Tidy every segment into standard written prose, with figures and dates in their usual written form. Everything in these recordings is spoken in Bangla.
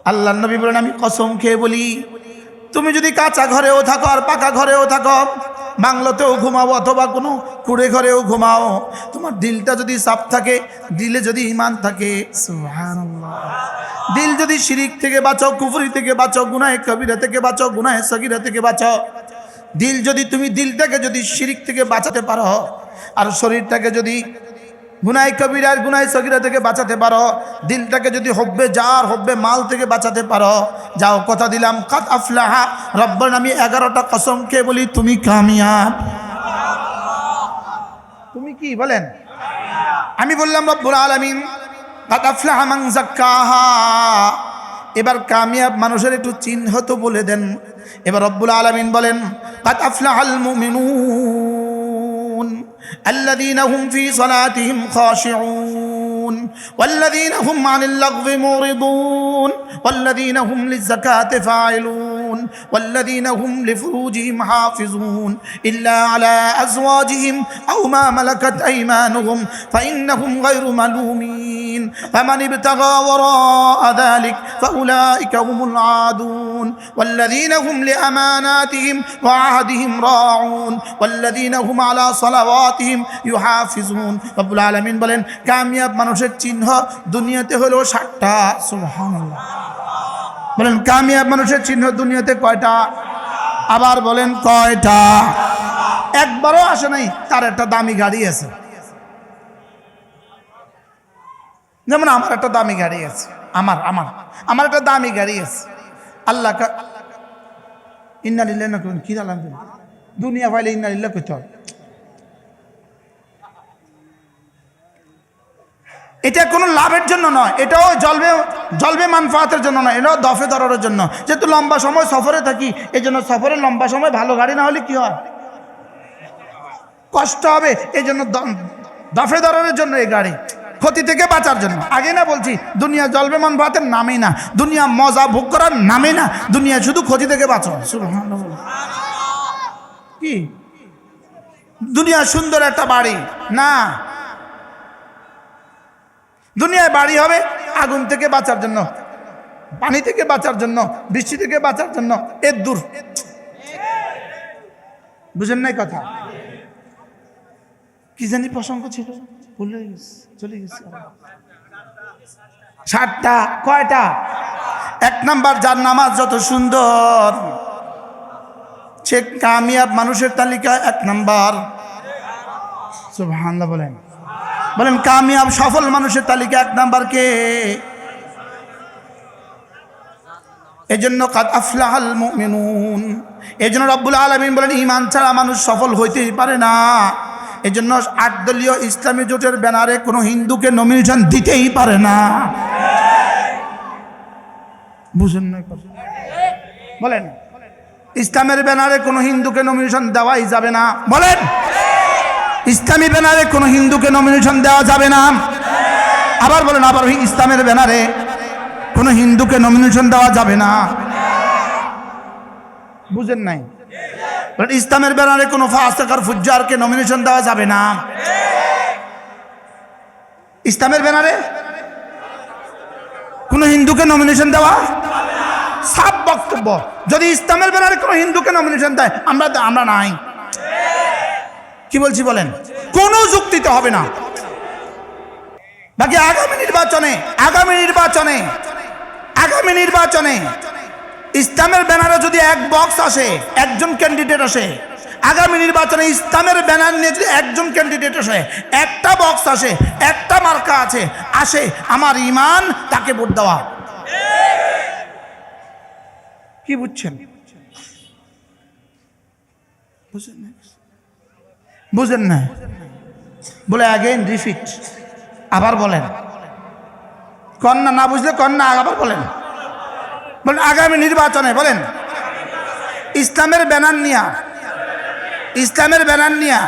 আল্লাহ নবী বলেন, আমি কসম খেয়ে বলি, তুমি যদি কাঁচা ঘরেও থাকো আর পাকা ঘরেও থাকো, বাংলোতেও ঘুমাও অথবা কোনো কুড়ে ঘরেও ঘুমাও, তোমার দিলটা যদি সাফ থাকে, দিলে যদি ঈমান থাকে, সুবহানাল্লাহ, দিল যদি শিরিক থেকে বাঁচো, কুফরি থেকে বাঁচো, গুনাহে কবিরা থেকে বাঁচো, গুনাহে সগীরা থেকে বাঁচো, দিল যদি তুমি দিলটাকে যদি শিরিক থেকে বাঁচাতে পারো আর শরীরটাকে যদি গুনাহে কবিরা আর গুনাহে সগীরা থেকে বাঁচাতে পারো, দিলটাকে যদি হব্বে জার হব্বে মাল থেকে বাঁচাতে পারো, যাও কথা দিলাম কাদ আফলাহা রব্বুল, আমি 11টা কসম খেয়ে বলি তুমি কামিয়াব। তুমি কি বলেন? আমি বললাম রব্বুল আলামিন কাদ আফলাহা মান যাক্কাহা। এবার কামিয়াব মানুষের একটু চিহ্ন তো বলে দেন। এবার রব্বুল আলামিন বলেন কাদ আফলাহাল মুমিনুন الذين هم في صلاتهم خاشعون والذين هم عن اللغو معرضون والذين هم للزكاة فاعلون والذين هم لفروجهم حافظون إلا على أزواجهم أو ما ملكت أيمانهم فإنهم غير ملومين فمن ابتغى وراء ذلك فأولئك هم العادون والذين هم لأماناتهم وعهدهم راعون والذين هم على صلواتهم ইউহাফিজুন। রব্বুল আলামিন বলেন কামিয়াব মানুষের চিহ্ন দুনিয়াতে হলো 7টা। সুবহানাল্লাহ। বলেন কামিয়াব মানুষের চিহ্ন দুনিয়াতে কয়টা? আবার বলেন কয়টা? একবারও আসে নাই তার একটা দামি গাড়ি আছে। যেমন আমার একটা দামি গাড়ি আছে, আমার একটা দামি গাড়ি আছে। আল্লাহ ইন্না লিল্লাহি ওয়া ইন্না ইলাইহি কি আলাম দুনিয়া পাইলে ইন্না লিল্লাহি কইতে হবে। এটা কোনো লাভের জন্য নয়, এটাও জলবে মানফাতের জন্য নয়, এটাও দফে দরের জন্য। যেহেতু লম্বা সময় সফরে থাকি, এই জন্য সফরে লম্বা সময় ভালো গাড়ি না হলে কি হয়, কষ্ট হবে। এই জন্য দফে দরের জন্য এই গাড়ি, ক্ষতি থেকে বাঁচার জন্য। আগে না বলছি দুনিয়া জলবে মানফাতের নামেই না, দুনিয়া মজা ভোগ করার নামেই না, দুনিয়া শুধু ক্ষতি থেকে বাঁচো। কি দুনিয়া সুন্দর একটা বাড়ি না, দুনিয়ায় বাড়ি হবে আগুন থেকে বাঁচার জন্য, পানি থেকে বাঁচার জন্য, বৃষ্টি থেকে বাঁচার জন্য। এর দূর বুঝেন নাই কথা? কি জানি প্রসঙ্গ ছিল, ভুলে গেছি, চলে গেছি। 7টা। কয়টা? 1 নাম্বার, যার নামাজ যত সুন্দর সে কামিয়াব মানুষের তালিকা 1 নাম্বার। সুবহানাল্লাহ বলেন। বলেন কামিয়াব সফল মানুষের তালিকা 1 নাম্বার কে? এজন্য কাদ আফলাহাল মুমিনুন। এজন্য রব্বুল আলামিন বলেন ঈমান ছাড়া মানুষ সফল হইতেই পারে না। এজন্য 8 দলীয় ইসলামী জোটের ব্যানারে কোনো হিন্দুকে নমিনেশন দিতেই পারে না। বুঝেন না? বলেন ইসলামের ব্যানারে কোনো হিন্দুকে নমিনেশন দেওয়াই যাবে না। বলেন ইসলামী ব্যানারে কোনো হিন্দুকে নমিনেশন দেওয়া যাবে না। আবার বলেন, আবার ইসলামের ব্যানারে কোনো হিন্দুকে নমিনেশন দেওয়া যাবে না। বুঝেন নাই? ইসলামের ব্যানারে কোনো ফাসিক আর ফুজ্জারকে নমিনেশন দেওয়া যাবে না। ইসলামের ব্যানারে কোনো হিন্দুকে নমিনেশন দেওয়া সাফ বক্তব্য। যদি ইসলামের ব্যানারে কোনো হিন্দুকে নমিনেশন দেয় আমরা নাই। কি বলছি বলেন? কোনো যুক্তিতে হবে না। বাকি আগামী নির্বাচনে ইসলামের ব্যানারে যদি 1 বক্স আসে, একজন ক্যান্ডিডেট আসে, আগামী নির্বাচনে ইসলামের ব্যানার নিয়ে যদি একজন ক্যান্ডিডেট আসে, একটা বক্স আসে, একটা মার্কা আসে, আমার ঈমান তাকে ভোট দেওয়া। কি বুঝছেন? বুঝেন না? বলে অ্যাগেন রিপিট, আবার বলেন। কন্যা না বুঝলে কন্যা আবার বলেন। বলেন আগামী নির্বাচনে বলেন ইসলামের ব্যানার নিয়া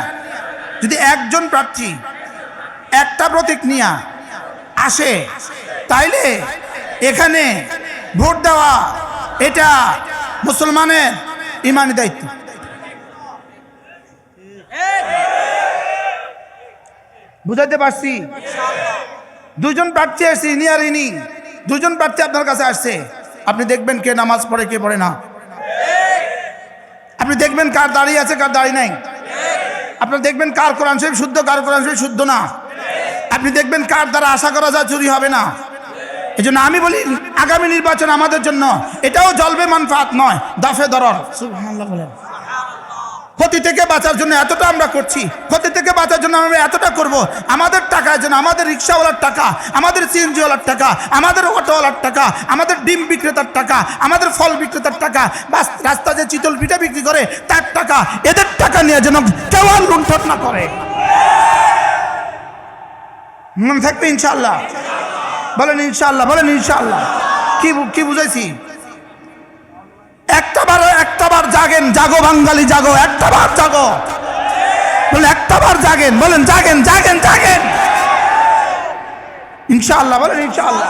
যদি একজন প্রার্থী একটা প্রতীক নিয়া আসে, তাইলে এখানে ভোট দেওয়া এটা মুসলমানের ইমানি দায়িত্ব। বুঝাইতে পারছি? 2 জন প্রার্থী আসছে, ইনি আর ইনি, 2 জন প্রার্থী আপনার কাছে আসছে। আপনি দেখবেন কে নামাজ পড়ে কে পড়ে না। আপনি দেখবেন কার দাড়ি আছে কার দাড়ি নাই। আপনি দেখবেন কার কোরআন শরীফ শুদ্ধ কার কোরআন শরীফ শুদ্ধ না। আপনি দেখবেন কার দ্বারা আশা করা যায় চুরি হবে না। এই জন্য আমি বলি আগামী নির্বাচন আমাদের জন্য এটাও জলবে মানফাত নয়, দাফে দরর। সুবহানাল্লাহ বলেন। ক্ষতি থেকে বাঁচার জন্য এতটা আমরা করছি, ক্ষতি থেকে বাঁচার জন্য আমরা এতটা করব। আমাদের টাকায় যেন আমাদের রিক্সাওয়ালার টাকা, আমাদের সিএনজিওয়ালার টাকা, আমাদের অটোওয়ালার টাকা, আমাদের ডিম বিক্রেতার টাকা, আমাদের ফল বিক্রেতার টাকা, বাস রাস্তা যে চিতল পিঠা বিক্রি করে তার টাকা, এদের টাকা নিয়ে যেন কেউ আর লুণ্ঠন না করে। মনে থাকবে ইনশাআল্লাহ? বলেন ইনশাআল্লাহ, বলেন ইনশাআল্লাহ। কি বুঝাইছি? একটাবার জাগেন, জাগো বাঙালি জাগো, একটাবার জাগো। বলেন একটাবার জাগেন, বলেন জাগেন জাগেন জাগেন ইনশাআল্লাহ, বলেন ইনশাআল্লাহ।